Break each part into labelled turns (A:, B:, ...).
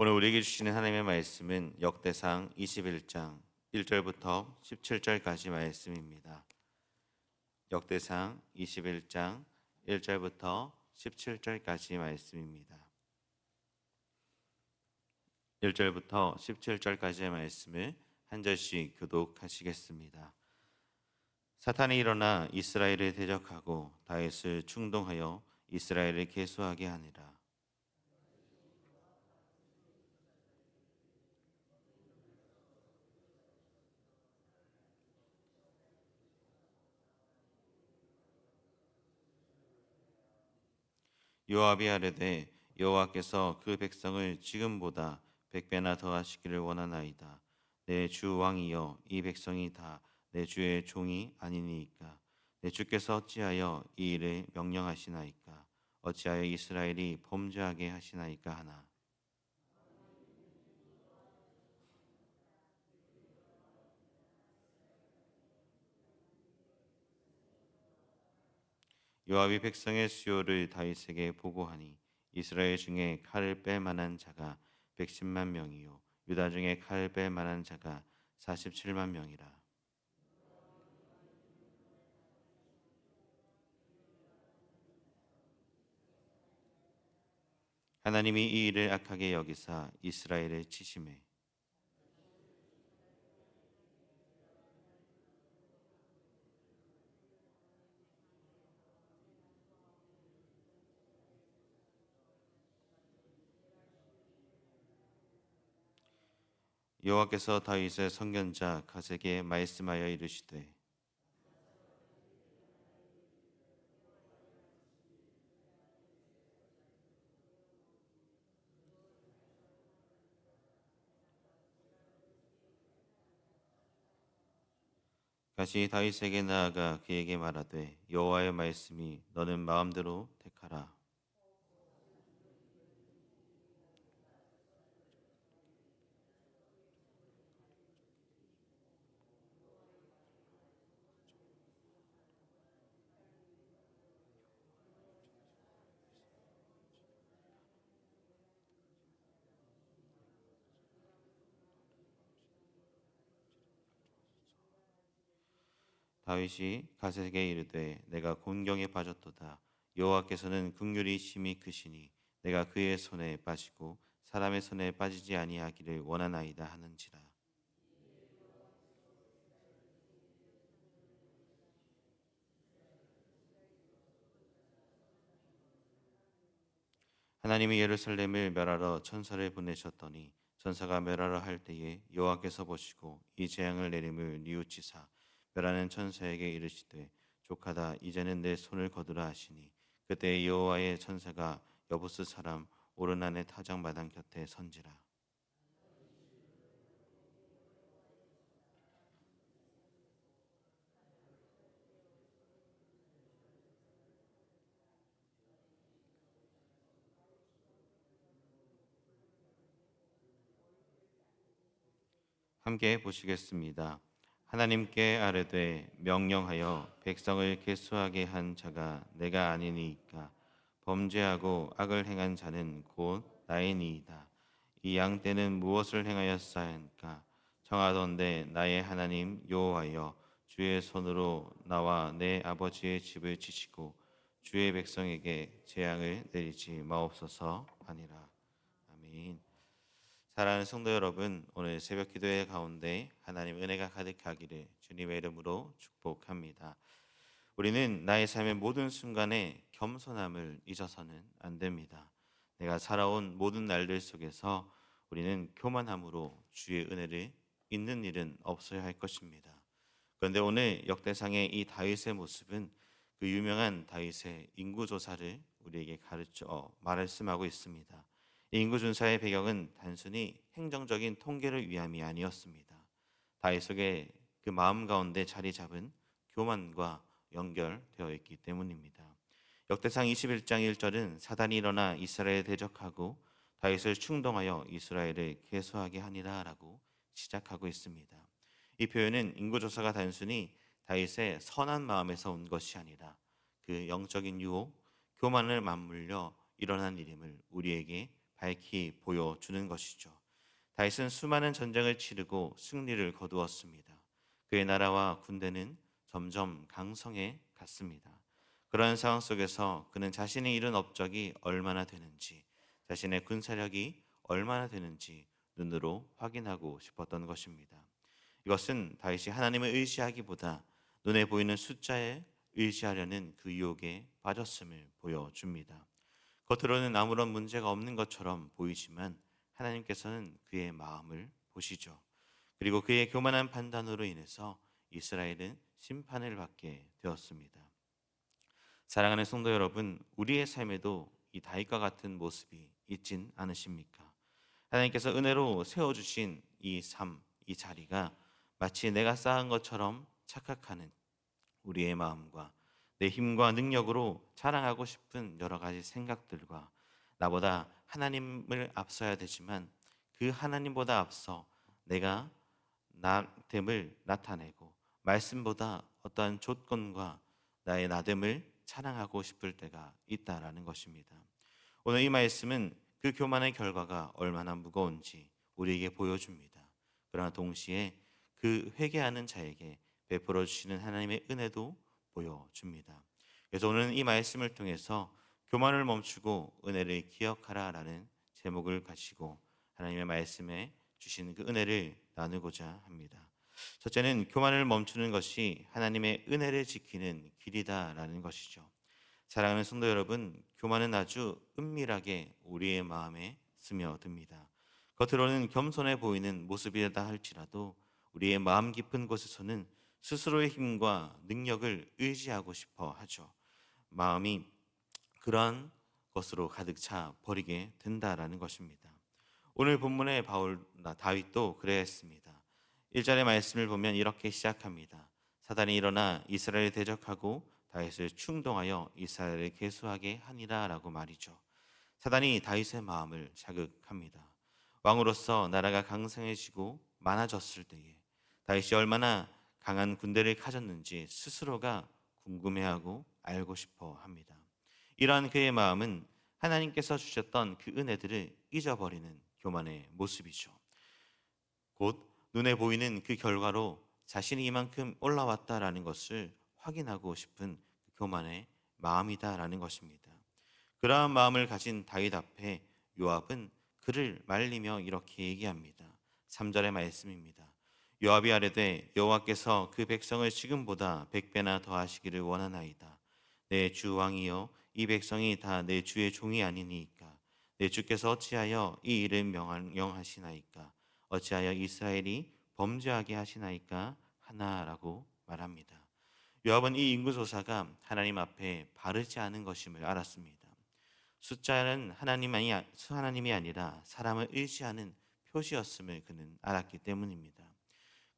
A: 오늘 우리에게 주시는 하나님의 말씀은 역대상 21장 1절부터 17절까지 말씀입니다. 역대상 21장 1절부터 17절까지 말씀입니다. 1절부터 17절까지의 말씀을 한 절씩 교독하시겠습니다. 사탄이 일어나 이스라엘을 대적하고 다윗을 충동하여 이스라엘을 계수하게 하니라. 요압이 아뢰되 여호와께서 그 백성을 지금보다 100배나 더하시기를 원하나이다. 내 주 왕이여, 이 백성이 다 내 주의 종이 아니니이까. 내 주께서 어찌하여 이 일을 명령하시나이까? 어찌하여 이스라엘이 범죄하게 하시나이까 하나. 요압이 백성의 수요를 다윗에게 보고하니 이스라엘 중에 칼을 뺄 만한 자가 110만 명이요 유다 중에 칼을 뺄 만한 자가 47만 명이라. 하나님이 이 일을 악하게 여기사 이스라엘을 치심해 여호와께서 다윗의 선견자 갓에게 말씀하여 이르시되 갓이 다윗에게 나아가 그에게 말하되 여호와의 말씀이 너는 마음대로 택하라. 다윗이 갓에게 이르되 내가 곤경에 빠졌도다. 여호와께서는 긍휼이 심히 크시니 내가 그의 손에 빠지고 사람의 손에 빠지지 아니하기를 원하나이다 하는지라. 하나님이 예루살렘을 멸하러 천사를 보내셨더니 천사가 멸하러 할 때에 여호와께서 보시고 이 재앙을 내림을 뉘우치사 멸하는 천사에게 이르시되 족하다 이제는 내 손을 거두라 하시니 그때 여호와의 천사가 여부스 사람 오르난의 타작마당 곁에 선지라. 함께 보시겠습니다. 하나님께 아뢰되 명령하여 백성을 계수하게 한 자가 내가 아니니이까. 범죄하고 악을 행한 자는 곧 나이니이다. 이 양 떼는 무엇을 행하였사온까? 청하던대 나의 하나님 여호와여, 주의 손으로 나와 내 아버지의 집을 치시고 주의 백성에게 재앙을 내리지 마옵소서 하니라. 아멘. 사랑하는 성도 여러분, 오늘 새벽 기도회 가운데 하나님 은혜가 가득하기를 주님의 이름으로 축복합니다. 우리는 나의 삶의 모든 순간에 겸손함을 잊어서는 안 됩니다. 내가 살아온 모든 날들 속에서 우리는 교만함으로 주의 은혜를 잊는 일은 없어야 할 것입니다. 그런데 오늘 역대상의 이 다윗의 모습은 그 유명한 다윗의 인구조사를 우리에게 가르쳐 말씀하고 있습니다. 이 인구조사의 배경은 단순히 행정적인 통계를 위함이 아니었습니다. 다윗의 그 마음 가운데 자리 잡은 교만과 연결되어 있기 때문입니다. 역대상 21장 1절은 사단이 일어나 이스라엘을 대적하고 다윗을 충동하여 이스라엘을 계수하게 하니라 라고 시작하고 있습니다. 이 표현은 인구조사가 단순히 다윗의 선한 마음에서 온 것이 아니라 그 영적인 유혹, 교만을 맞물려 일어난 일임을 우리에게 밝히 보여주는 것이죠. 다윗은 수많은 전쟁을 치르고 승리를 거두었습니다. 그의 나라와 군대는 점점 강성해 갔습니다. 그러한 상황 속에서 그는 자신이 이룬 업적이 얼마나 되는지, 자신의 군사력이 얼마나 되는지 눈으로 확인하고 싶었던 것입니다. 이것은 다윗이 하나님을 의지하기보다 눈에 보이는 숫자에 의지하려는 그 유혹에 빠졌음을 보여줍니다. 겉으로는 아무런 문제가 없는 것처럼 보이지만 하나님께서는 그의 마음을 보시죠. 그리고 그의 교만한 판단으로 인해서 이스라엘은 심판을 받게 되었습니다. 사랑하는 성도 여러분, 우리의 삶에도 이 다윗과 같은 모습이 있진 않으십니까? 하나님께서 은혜로 세워주신 이 삶, 이 자리가 마치 내가 쌓은 것처럼 착각하는 우리의 마음과 내 힘과 능력으로 자랑하고 싶은 여러 가지 생각들과 나보다 하나님을 앞서야 되지만 그 하나님보다 앞서 내가 나됨을 나타내고 말씀보다 어떠한 조건과 나의 나됨을 자랑하고 싶을 때가 있다라는 것입니다. 오늘 이 말씀은 그 교만의 결과가 얼마나 무거운지 우리에게 보여줍니다. 그러나 동시에 그 회개하는 자에게 베풀어 주시는 하나님의 은혜도 보여줍니다. 그래서 오늘 이 말씀을 통해서 교만을 멈추고 은혜를 기억하라라는 제목을 가지고 하나님의 말씀에 주신 그 은혜를 나누고자 합니다. 첫째는 교만을 멈추는 것이 하나님의 은혜를 지키는 길이다라는 것이죠. 사랑하는 성도 여러분, 교만은 아주 은밀하게 우리의 마음에 스며듭니다. 겉으로는 겸손해 보이는 모습이다 할지라도 우리의 마음 깊은 곳에서는 스스로의 힘과 능력을 의지하고 싶어 하죠. 마음이 그러한 것으로 가득 차 버리게 된다라는 것입니다. 오늘 본문의 다윗도 그랬습니다. 1절의 말씀을 보면 이렇게 시작합니다. 사단이 일어나 이스라엘을 대적하고 다윗을 충동하여 이스라엘을 계수하게 하니라라고 말이죠. 사단이 다윗의 마음을 자극합니다. 왕으로서 나라가 강성해지고 많아졌을 때에 다윗이 얼마나 강한 군대를 가졌는지 스스로가 궁금해하고 알고 싶어 합니다. 이러한 그의 마음은 하나님께서 주셨던 그 은혜들을 잊어버리는 교만의 모습이죠. 곧 눈에 보이는 그 결과로 자신이 이만큼 올라왔다라는 것을 확인하고 싶은 그 교만의 마음이다라는 것입니다. 그러한 마음을 가진 다윗 앞에 요압은 그를 말리며 이렇게 얘기합니다. 3절의 말씀입니다. 요압이 아뢰되 여호와께서 그 백성을 지금보다 100배나 더하시기를 원하나이다. 내 주 왕이여 이 백성이 다 내 주의 종이 아니니이까 내 주께서 어찌하여 이 일을 명하시나이까 어찌하여 이스라엘이 범죄하게 하시나이까 하나라고 말합니다. 요압은 이 인구조사가 하나님 앞에 바르지 않은 것임을 알았습니다. 숫자는 하나님이 아니라 사람을 의지하는 표시였음을 그는 알았기 때문입니다.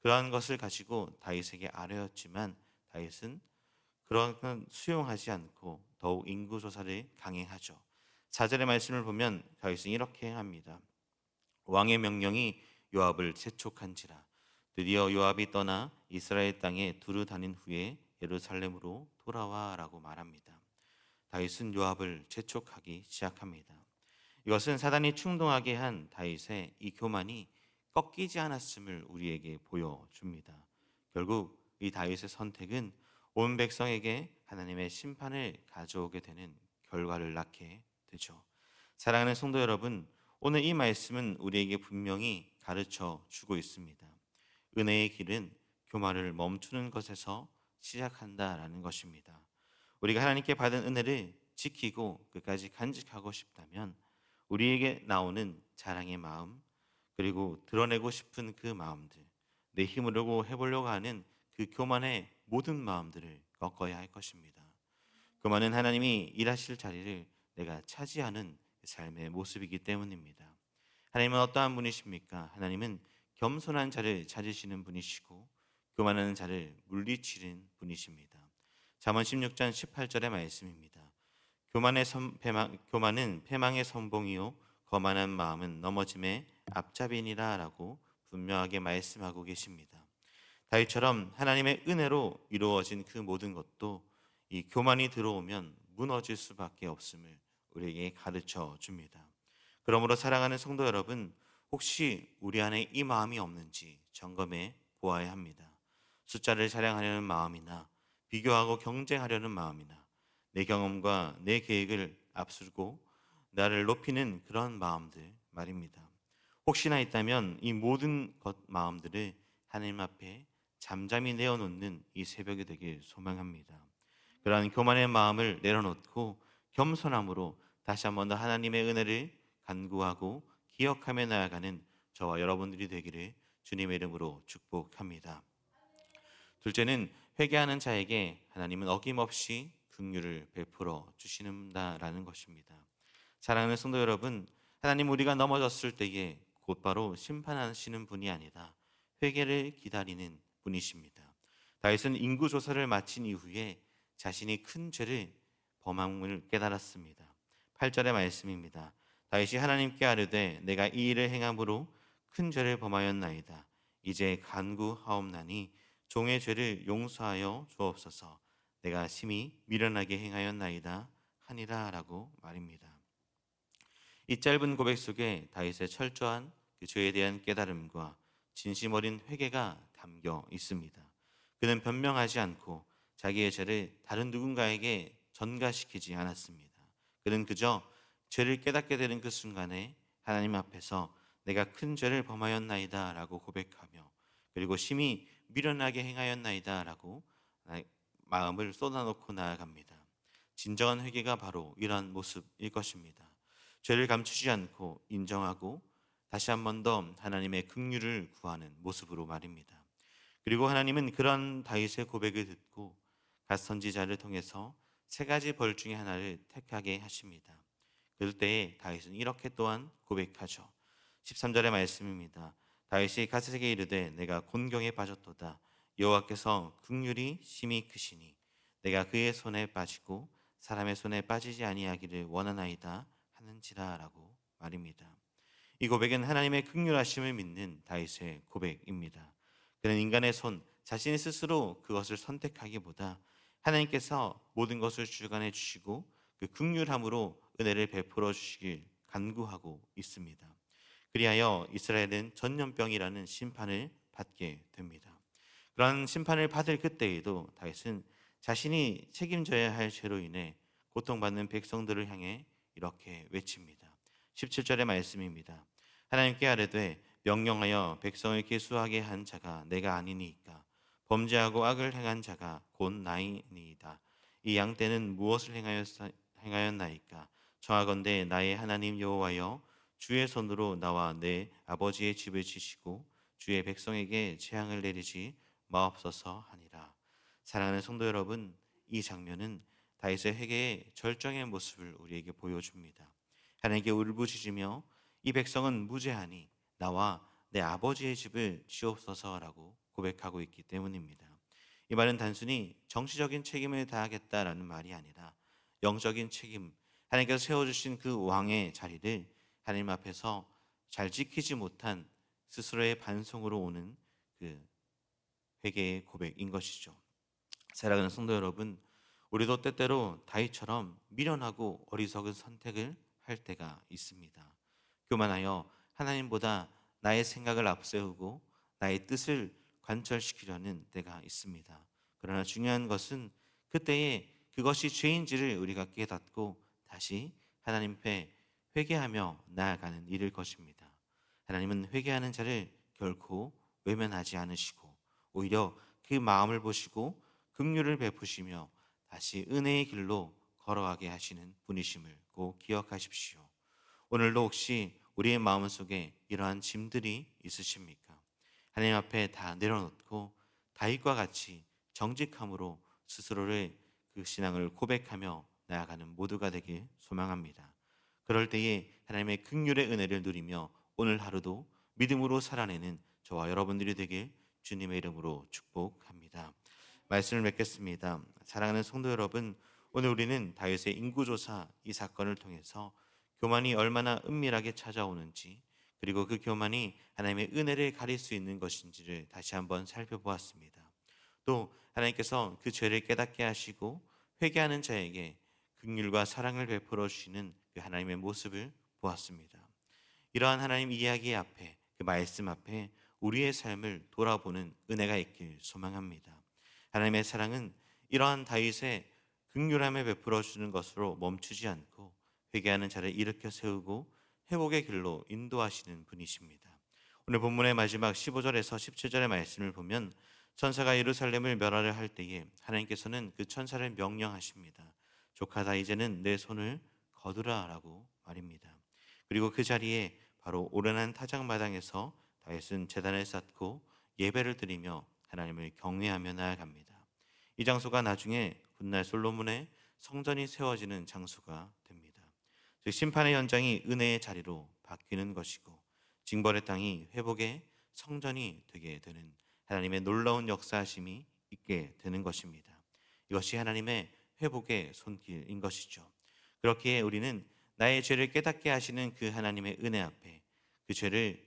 A: 그러한 것을 가지고 다윗에게 아뢰었지만 다윗은 그런 건 수용하지 않고 더욱 인구조사를 강행하죠. 4절의 말씀을 보면 다윗은 이렇게 합니다. 왕의 명령이 요압을 재촉한지라 드디어 요압이 떠나 이스라엘 땅에 두루 다닌 후에 예루살렘으로 돌아와라고 말합니다. 다윗은 요압을 재촉하기 시작합니다. 이것은 사단이 충동하게 한 다윗의 이 교만이 꺾이지 않았음을 우리에게 보여줍니다. 결국 이 다윗의 선택은 온 백성에게 하나님의 심판을 가져오게 되는 결과를 낳게 되죠. 사랑하는 성도 여러분, 오늘 이 말씀은 우리에게 분명히 가르쳐 주고 있습니다. 은혜의 길은 교만을 멈추는 것에서 시작한다라는 것입니다. 우리가 하나님께 받은 은혜를 지키고 끝까지 간직하고 싶다면 우리에게 나오는 자랑의 마음, 그리고 드러내고 싶은 그 마음들, 내 힘으로 해보려고 하는 그 교만의 모든 마음들을 꺾어야 할 것입니다. 교만은 하나님이 일하실 자리를 내가 차지하는 삶의 모습이기 때문입니다. 하나님은 어떠한 분이십니까? 하나님은 겸손한 자를 찾으시는 분이시고 교만하는 자를 물리치는 분이십니다. 잠언 16장 18절의 말씀입니다. 교만은 패망의 선봉이요 거만한 마음은 넘어짐의 앞잡이니라 라고 분명하게 말씀하고 계십니다. 다윗처럼 하나님의 은혜로 이루어진 그 모든 것도 이 교만이 들어오면 무너질 수밖에 없음을 우리에게 가르쳐 줍니다. 그러므로 사랑하는 성도 여러분, 혹시 우리 안에 이 마음이 없는지 점검해 보아야 합니다. 숫자를 자랑하려는 마음이나 비교하고 경쟁하려는 마음이나 내 경험과 내 계획을 앞서고 나를 높이는 그런 마음들 말입니다. 혹시나 있다면 이 모든 것 마음들을 하나님 앞에 잠잠히 내어놓는 이 새벽이 되길 소망합니다. 그러한 교만의 마음을 내려놓고 겸손함으로 다시 한 번 더 하나님의 은혜를 간구하고 기억하며 나아가는 저와 여러분들이 되기를 주님의 이름으로 축복합니다. 둘째는 회개하는 자에게 하나님은 어김없이 긍휼을 베풀어 주시는다라는 것입니다. 사랑하는 성도 여러분, 하나님 우리가 넘어졌을 때에 곧바로 심판하시는 분이 아니라 회개를 기다리는 분이십니다. 다윗은 인구 조사를 마친 이후에 자신이 큰 죄를 범함을 깨달았습니다. 8절의 말씀입니다. 다윗이 하나님께 아뢰되 내가 이 일을 행함으로 큰 죄를 범하였나이다. 이제 간구하옵나니 종의 죄를 용서하여 주옵소서. 내가 심히 미련하게 행하였나이다 하니라라고 말입니다. 이 짧은 고백 속에 다윗의 철저한 그 죄에 대한 깨달음과 진심 어린 회개가 담겨 있습니다. 그는 변명하지 않고 자기의 죄를 다른 누군가에게 전가시키지 않았습니다. 그는 그저 죄를 깨닫게 되는 그 순간에 하나님 앞에서 내가 큰 죄를 범하였나이다 라고 고백하며 그리고 심히 미련하게 행하였나이다 라고 마음을 쏟아놓고 나아갑니다. 진정한 회개가 바로 이러한 모습일 것입니다. 죄를 감추지 않고 인정하고 다시 한 번 더 하나님의 긍휼을 구하는 모습으로 말입니다. 그리고 하나님은 그런 다윗의 고백을 듣고 갓 선지자를 통해서 세 가지 벌 중에 하나를 택하게 하십니다. 그럴 때에 다윗은 이렇게 또한 고백하죠. 13절의 말씀입니다. 다윗이 갓에게 이르되 내가 곤경에 빠졌도다. 여호와께서 긍휼이 심히 크시니 내가 그의 손에 빠지고 사람의 손에 빠지지 아니하기를 원하나이다 하는지라라고 말입니다. 이 고백은 하나님의 긍휼하심을 믿는 다윗의 고백입니다. 그는 인간의 손, 자신이 스스로 그것을 선택하기보다 하나님께서 모든 것을 주관해 주시고 그 긍휼함으로 은혜를 베풀어 주시길 간구하고 있습니다. 그리하여 이스라엘은 전염병이라는 심판을 받게 됩니다. 그런 심판을 받을 그때에도 다윗은 자신이 책임져야 할 죄로 인해 고통받는 백성들을 향해 이렇게 외칩니다. 17절의 말씀입니다. 하나님께 아뢰되 명령하여 백성을 계수하게 한 자가 내가 아니니까 범죄하고 악을 행한 자가 곧 나이니이다. 이 양떼는 무엇을 행하였나이까? 청하건대 나의 하나님 여호와여 주의 손으로 나와 내 아버지의 집을 지시고 주의 백성에게 재앙을 내리지 마옵소서 하니라. 사랑하는 성도 여러분, 이 장면은 다윗의 회개의 절정의 모습을 우리에게 보여줍니다. 하나님께 울부짖으며 이 백성은 무죄하니 나와 내 아버지의 집을 지옵소서라고 고백하고 있기 때문입니다. 이 말은 단순히 정치적인 책임을 다하겠다라는 말이 아니라 영적인 책임, 하나님께서 세워주신 그 왕의 자리를 하나님 앞에서 잘 지키지 못한 스스로의 반성으로 오는 그 회개의 고백인 것이죠. 사랑하는 성도 여러분, 우리도 때때로 다윗처럼 미련하고 어리석은 선택을 할 때가 있습니다. 교만하여 하나님보다 나의 생각을 앞세우고 나의 뜻을 관철시키려는 때가 있습니다. 그러나 중요한 것은 그때에 그것이 죄인지를 우리가 깨닫고 다시 하나님 앞에 회개하며 나아가는 일일 것입니다. 하나님은 회개하는 자를 결코 외면하지 않으시고 오히려 그 마음을 보시고 긍휼을 베푸시며 다시 은혜의 길로 걸어가게 하시는 분이심을 꼭 기억하십시오. 오늘도 혹시 우리의 마음속에 이러한 짐들이 있으십니까? 하나님 앞에 다 내려놓고 다윗과 같이 정직함으로 스스로를 그 신앙을 고백하며 나아가는 모두가 되길 소망합니다. 그럴 때에 하나님의 긍휼의 은혜를 누리며 오늘 하루도 믿음으로 살아내는 저와 여러분들이 되길 주님의 이름으로 축복합니다. 말씀을 맺겠습니다. 사랑하는 성도 여러분, 오늘 우리는 다윗의 인구조사 이 사건을 통해서 교만이 얼마나 은밀하게 찾아오는지 그리고 그 교만이 하나님의 은혜를 가릴 수 있는 것인지를 다시 한번 살펴보았습니다. 또 하나님께서 그 죄를 깨닫게 하시고 회개하는 자에게 긍휼과 사랑을 베풀어 주시는 그 하나님의 모습을 보았습니다. 이러한 하나님 이야기 앞에, 그 말씀 앞에 우리의 삶을 돌아보는 은혜가 있길 소망합니다. 하나님의 사랑은 이러한 다윗의 긍휼함을 베풀어 주는 것으로 멈추지 않고 회개하는 자를 일으켜 세우고 회복의 길로 인도하시는 분이십니다. 오늘 본문의 마지막 15절에서 17절의 말씀을 보면 천사가 예루살렘을 멸하려 할 때에 하나님께서는 그 천사를 명령하십니다. 조카다, 이제는 내 손을 거두라라고 말입니다. 그리고 그 자리에 바로 오르난 타작마당에서 다윗은 제단을 쌓고 예배를 드리며 하나님을 경외하며 나아갑니다. 이 장소가 나중에 훗날 솔로몬의 성전이 세워지는 장소가 됩니다. 즉 심판의 현장이 은혜의 자리로 바뀌는 것이고 징벌의 땅이 회복의 성전이 되게 되는 하나님의 놀라운 역사하심이 있게 되는 것입니다. 이것이 하나님의 회복의 손길인 것이죠. 그렇기에 우리는 나의 죄를 깨닫게 하시는 그 하나님의 은혜 앞에 그 죄를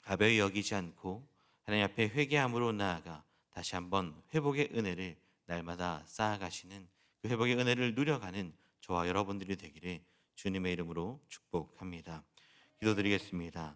A: 가벼이 여기지 않고 하나님 앞에 회개함으로 나아가 다시 한번 회복의 은혜를 날마다 쌓아가시는, 그 회복의 은혜를 누려가는 저와 여러분들이 되기를 주님의 이름으로 축복합니다. 기도드리겠습니다.